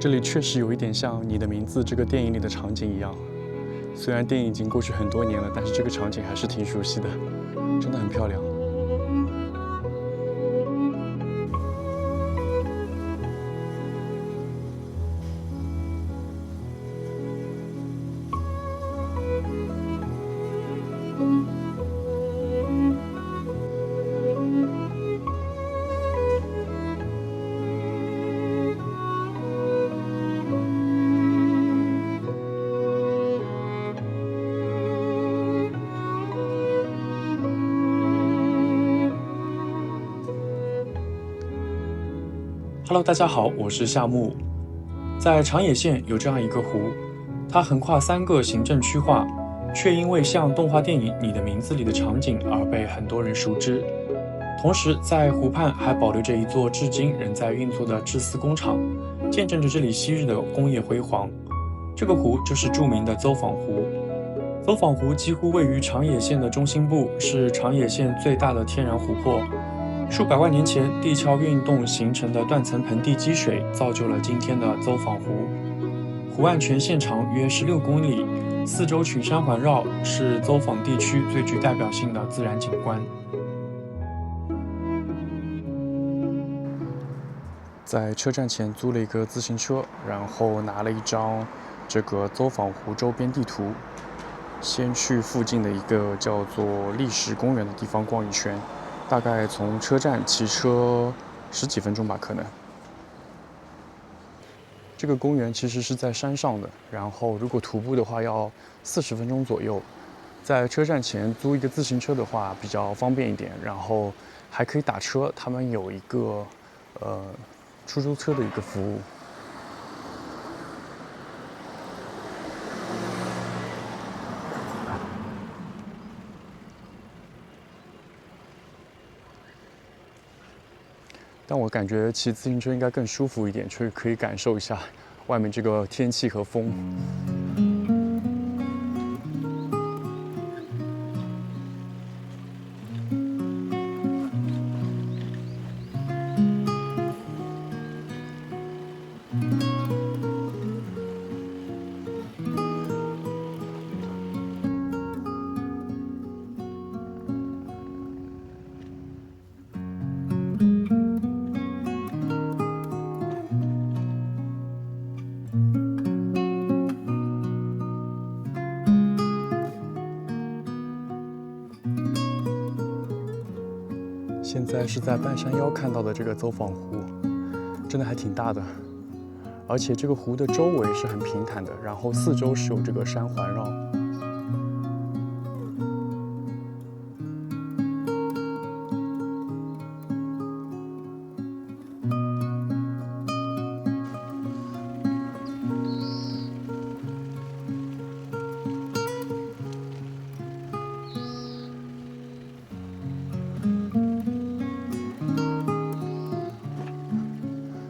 这里确实有一点像《你的名字》这个电影里的场景一样，虽然电影已经过去很多年了，但是这个场景还是挺熟悉的，真的很漂亮。Hello，大家好，我是夏木。在长野县有这样一个湖，它横跨3个行政区划，却因为像动画电影《你的名字》里的场景而被很多人熟知。同时，在湖畔还保留着一座至今仍在运作的制丝工厂，见证着这里昔日的工业辉煌。这个湖就是著名的走访湖。走访湖几乎位于长野县的中心部，是长野县最大的天然湖泊。数百万年前，地壳运动形成的断层盆地积水，造就了今天的走访湖。湖岸全线长约16公里，四周群山环绕，是走访地区最具代表性的自然景观。在车站前租了一个自行车，然后拿了一张这个走访湖周边地图，先去附近的一个叫做历史公园的地方逛一圈，大概从车站骑车10几分钟吧，可能。这个公园其实是在山上的，然后如果徒步的话要40分钟左右。在车站前租一个自行车的话比较方便一点，然后还可以打车，他们有一个出租车的一个服务。但我感觉骑自行车应该更舒服一点，就是可以感受一下外面这个天气和风。现在是在半山腰看到的这个走访湖，真的还挺大的，而且这个湖的周围是很平坦的，然后四周是有这个山环绕。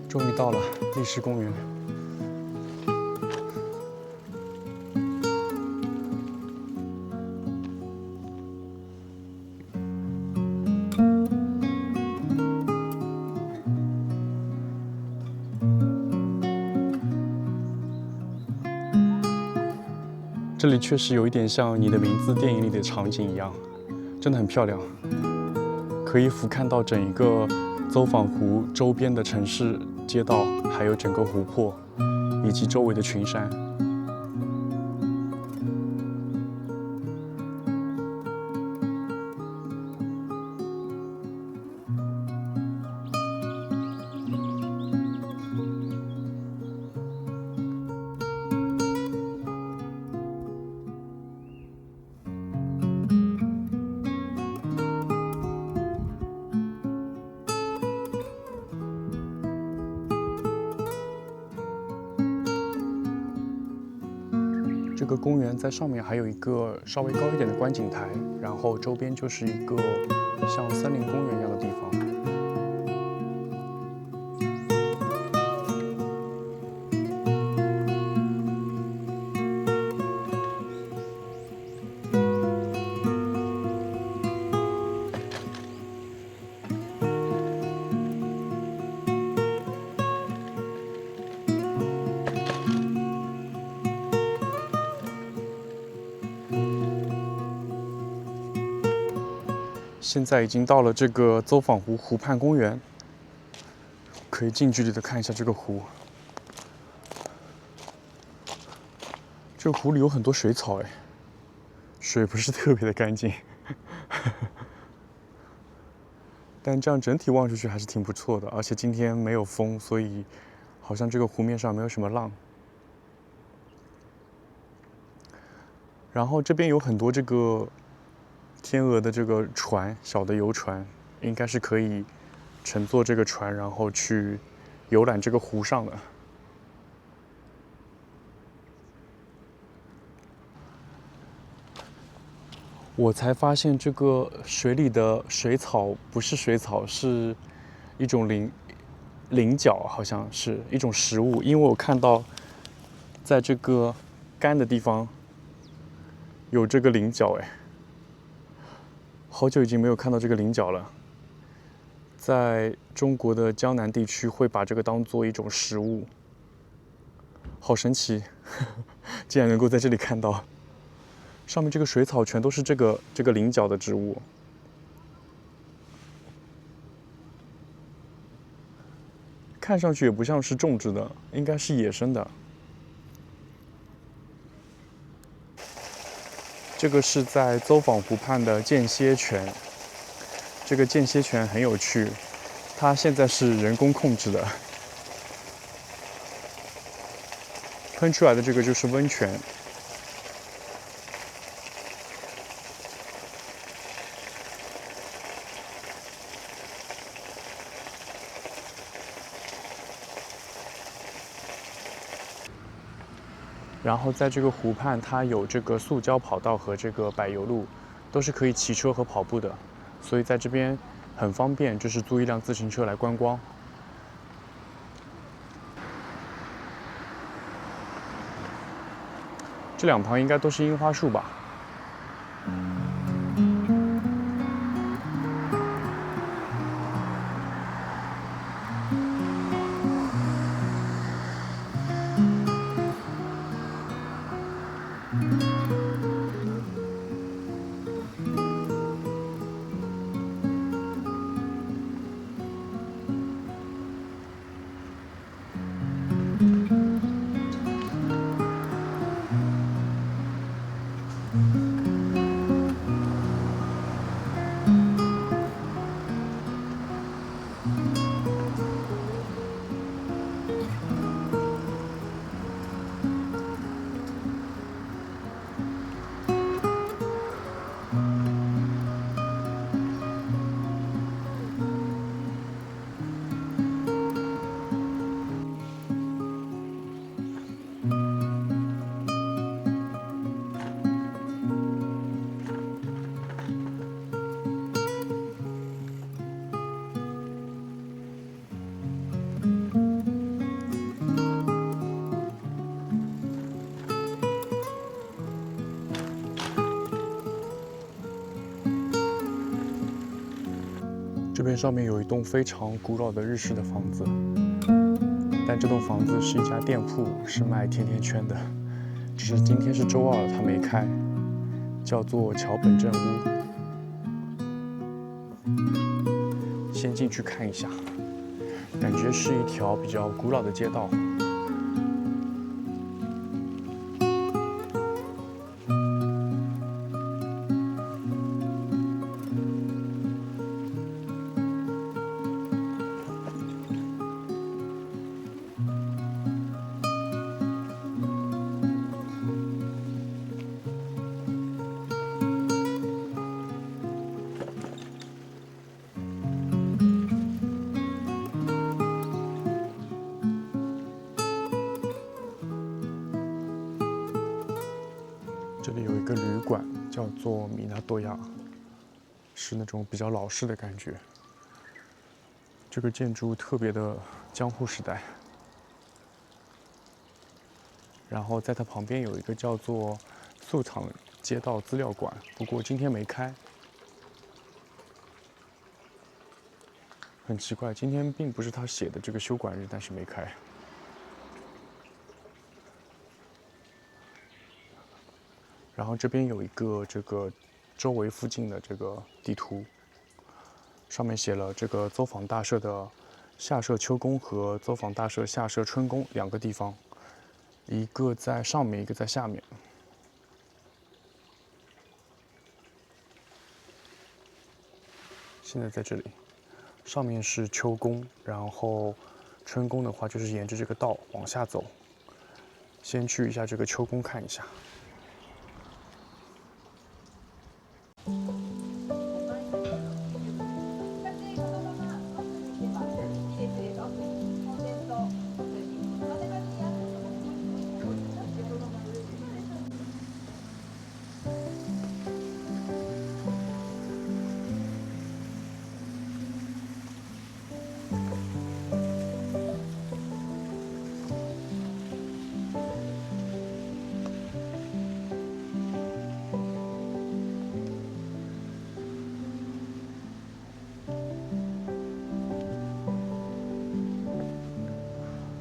终于到了历史公园。这里确实有一点像《你的名字》电影里的场景一样，真的很漂亮，可以俯瞰到整一个走访湖周边的城市街道，还有整个湖泊，以及周围的群山。这个公园在上面还有一个稍微高一点的观景台，然后周边就是一个像森林公园一样的地方。现在已经到了这个邹坊湖湖畔公园，可以近距离的看一下这个湖。这个湖里有很多水草，哎，水不是特别的干净，但这样整体望出去还是挺不错的。而且今天没有风，所以好像这个湖面上没有什么浪。然后这边有很多这个天鹅的这个船，小的游船，应该是可以乘坐这个船，然后去游览这个湖上的。我才发现这个水里的水草不是水草，是一种菱角，好像是一种食物。因为我看到在这个干的地方有这个菱角，哎，好久已经没有看到这个菱角了。在中国的江南地区会把这个当做一种食物，好神奇，竟然能够在这里看到。上面这个水草全都是这个菱角的植物，看上去也不像是种植的，应该是野生的。这个是在邹坊湖畔的间歇泉，这个间歇泉很有趣，它现在是人工控制的，喷出来的这个就是温泉。然后在这个湖畔，它有这个塑胶跑道和这个柏油路，都是可以骑车和跑步的，所以在这边很方便，就是租一辆自行车来观光。这两旁应该都是樱花树吧。这边上面有一栋非常古老的日式的房子，但这栋房子是一家店铺，是卖甜甜圈的，只是今天是周二，它没开，叫做桥本镇屋。先进去看一下，感觉是一条比较古老的街道。这里有一个旅馆，叫做米纳多亚，是那种比较老式的感觉。这个建筑特别的江户时代。然后在它旁边有一个叫做素场街道资料馆，不过今天没开。很奇怪，今天并不是他写的这个休馆日，但是没开。然后这边有一个这个周围附近的这个地图，上面写了这个走访大社的下社秋宫和走访大社下社春宫两个地方，一个在上面，一个在下面。现在在这里，上面是秋宫，然后春宫的话就是沿着这个道往下走。先去一下这个秋宫看一下。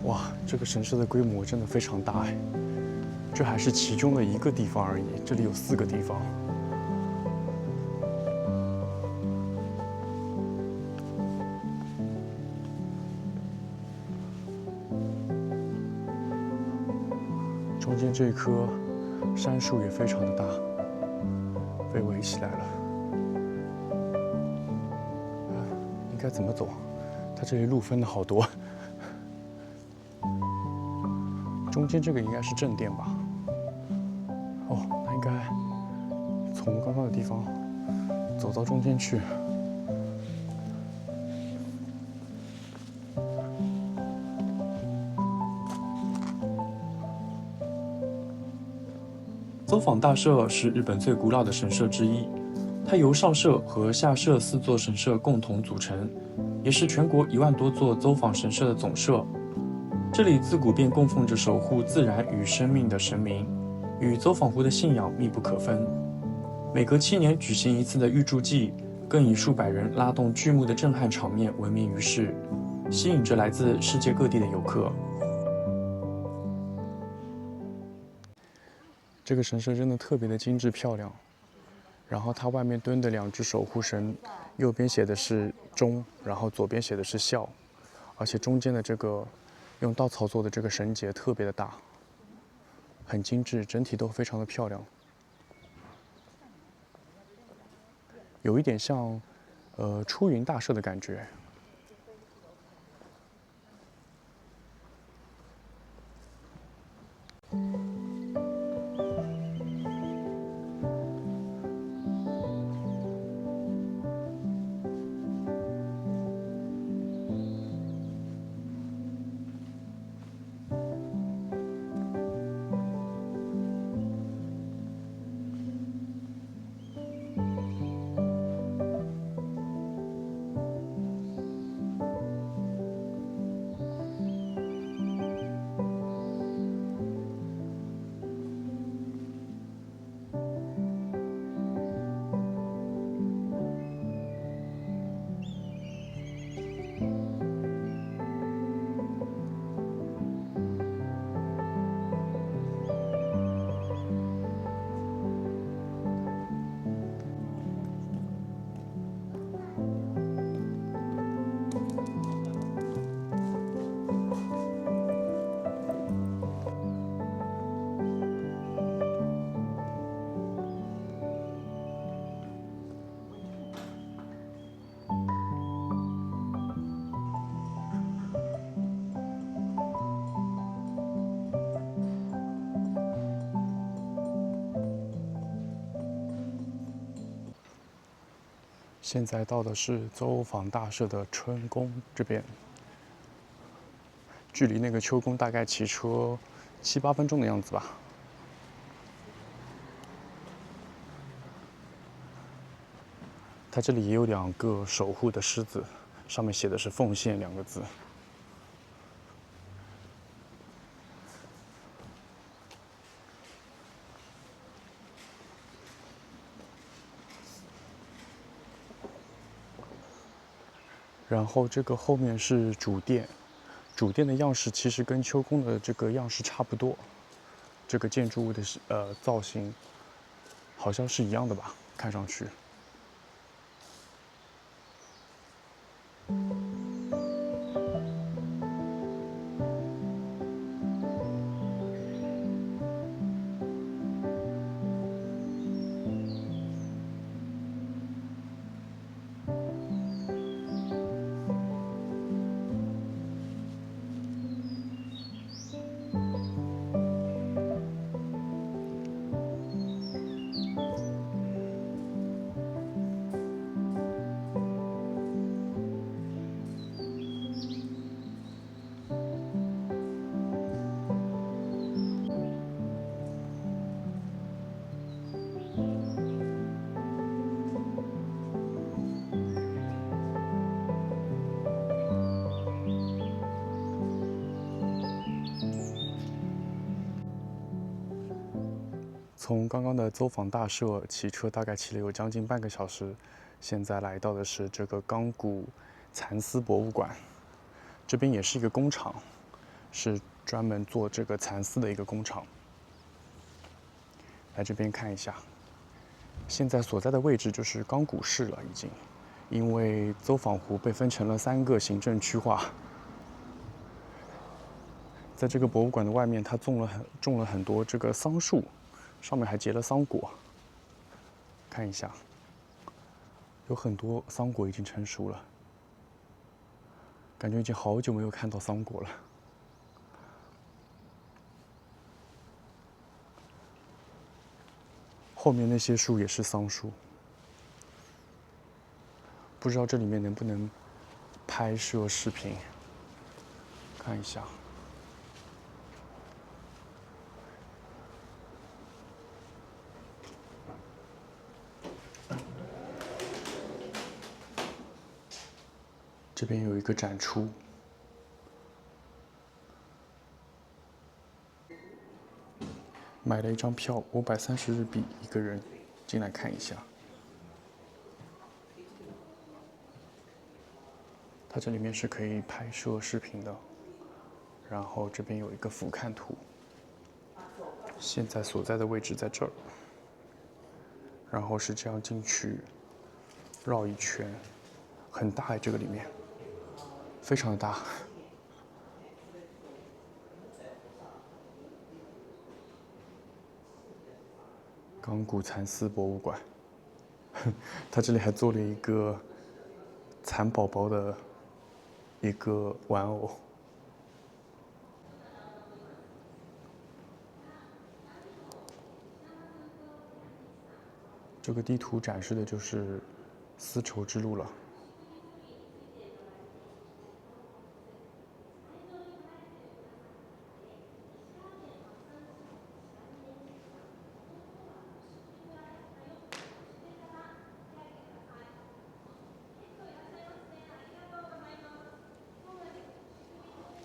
哇，这个神社的规模真的非常大哎！这还是其中的一个地方而已，这里有4个地方。中间这棵杉树也非常的大，被围起来了。应该怎么走？它这里路分的好多。中间这个应该是正殿吧？哦，那应该从刚刚的地方走到中间去。走访大社是日本最古老的神社之一，它由上社和下社4座神社共同组成，也是全国1万多座走访神社的总社。这里自古便供奉着守护自然与生命的神明，与走访湖的信仰密不可分。每隔7年举行一次的玉柱祭，更以数百人拉动巨幕的震撼场面闻名于世，吸引着来自世界各地的游客。这个神社真的特别的精致漂亮，然后它外面蹲的2只守护神，右边写的是忠，然后左边写的是孝，而且中间的这个用稻草做的这个绳结特别的大，很精致，整体都非常的漂亮，有一点像出云大社的感觉。现在到的是走访大社的春宫这边，距离那个秋宫大概骑车7、8分钟的样子吧。它这里也有2个守护的狮子，上面写的是奉献2个字。然后这个后面是主殿，主殿的样式其实跟秋宫的这个样式差不多，这个建筑物的造型好像是一样的吧，看上去。从刚刚的走访大社骑车大概骑了有将近半个小时，现在来到的是这个钢骨蚕丝博物馆，这边也是一个工厂，是专门做这个蚕丝的一个工厂。来这边看一下，现在所在的位置就是钢骨市了，已经，因为走访湖被分成了3个行政区划。在这个博物馆的外面，它种了很多这个桑树，上面还结了桑果。看一下，有很多桑果已经成熟了，感觉已经好久没有看到桑果了。后面那些树也是桑树，不知道这里面能不能拍摄视频，看一下。这边有一个展出，买了一张票，530日币一个人，进来看一下。它这里面是可以拍摄视频的，然后这边有一个俯瞰图，现在所在的位置在这儿，然后是这样进去，绕一圈，很大哎，这个里面非常的大。钢骨蚕丝博物馆，它这里还做了一个蚕宝宝的一个玩偶。这个地图展示的就是丝绸之路了。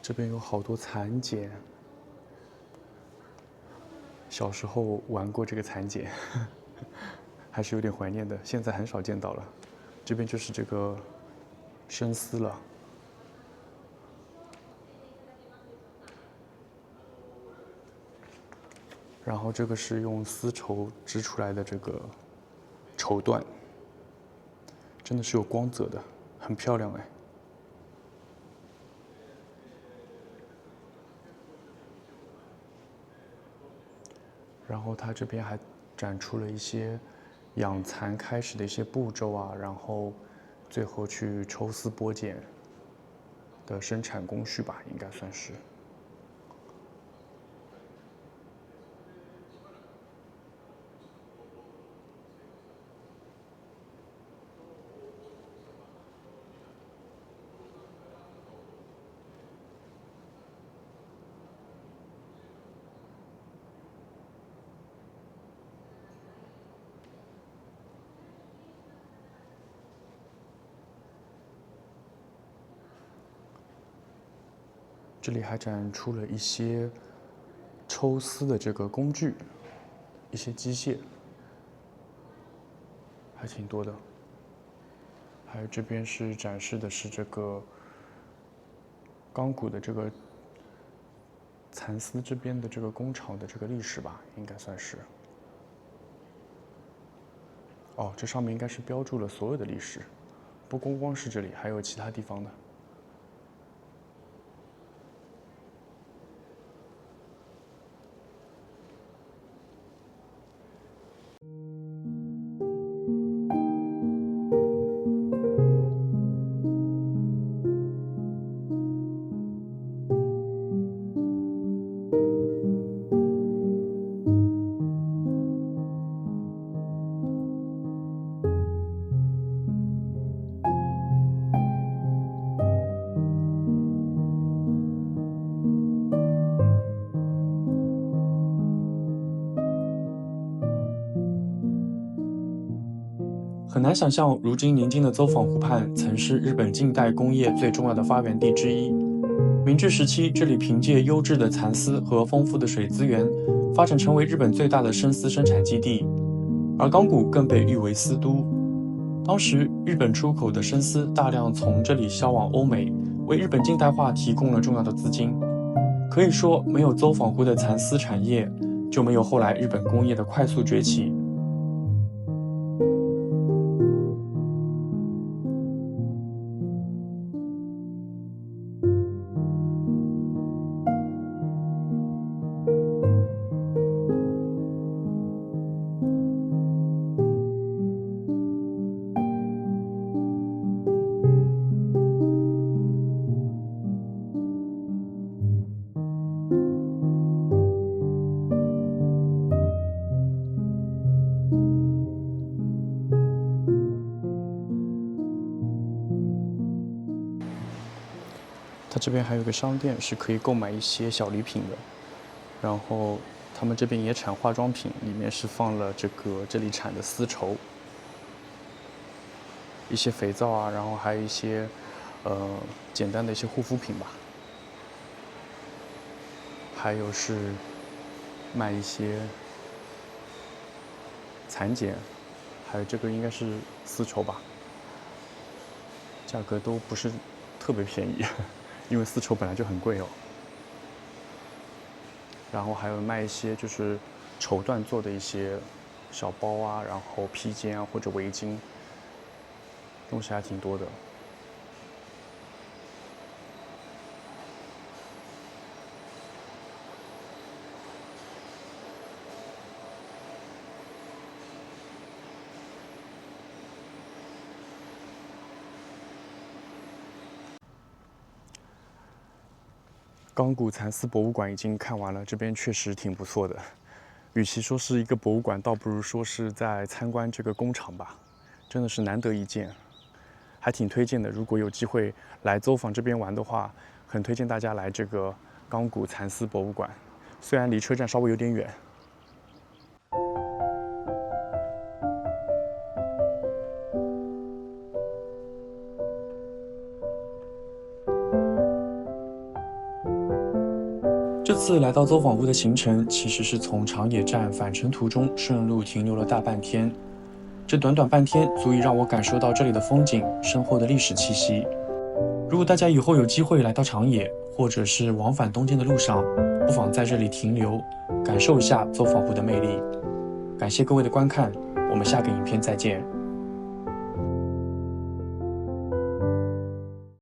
这边有好多蚕茧，小时候玩过这个蚕茧，还是有点怀念的。现在很少见到了。这边就是这个生丝了，然后这个是用丝绸织出来的这个绸缎，真的是有光泽的，很漂亮哎。然后它这边还展出了一些养蚕开始的一些步骤啊，然后最后去抽丝剥茧的生产工序吧，应该算是。这里还展出了一些抽丝的这个工具，一些机械，还挺多的。还有这边是展示的是这个钢骨的这个蚕丝这边的这个工厂的这个历史吧，应该算是。哦，这上面应该是标注了所有的历史，不光是这里，还有其他地方的。很难想象，如今宁静的走访湖畔曾是日本近代工业最重要的发源地之一。明治时期，这里凭借优质的蚕丝和丰富的水资源，发展成为日本最大的生丝生产基地，而冈古更被誉为丝都。当时，日本出口的生丝大量从这里销往欧美，为日本近代化提供了重要的资金。可以说，没有走访湖的蚕丝产业，就没有后来日本工业的快速崛起。它这边还有个商店，是可以购买一些小礼品的。然后他们这边也产化妆品，里面是放了这里产的丝绸，一些肥皂啊，然后还有一些简单的一些护肤品吧。还有是卖一些蚕茧，还有这个应该是丝绸吧，价格都不是特别便宜。因为丝绸本来就很贵哦。然后还有卖一些就是绸缎做的一些小包啊，然后披肩啊或者围巾，东西还挺多的。冈古蚕丝博物馆已经看完了，这边确实挺不错的。与其说是一个博物馆，倒不如说是在参观这个工厂吧，真的是难得一见，还挺推荐的。如果有机会来走访这边玩的话，很推荐大家来这个冈古蚕丝博物馆，虽然离车站稍微有点远。这次来到走访湖的行程，其实是从长野站返程途中顺路停留了大半天。这短短半天，足以让我感受到这里的风景、深厚的历史气息。如果大家以后有机会来到长野，或者是往返东京的路上，不妨在这里停留，感受一下走访湖的魅力。感谢各位的观看，我们下个影片再见。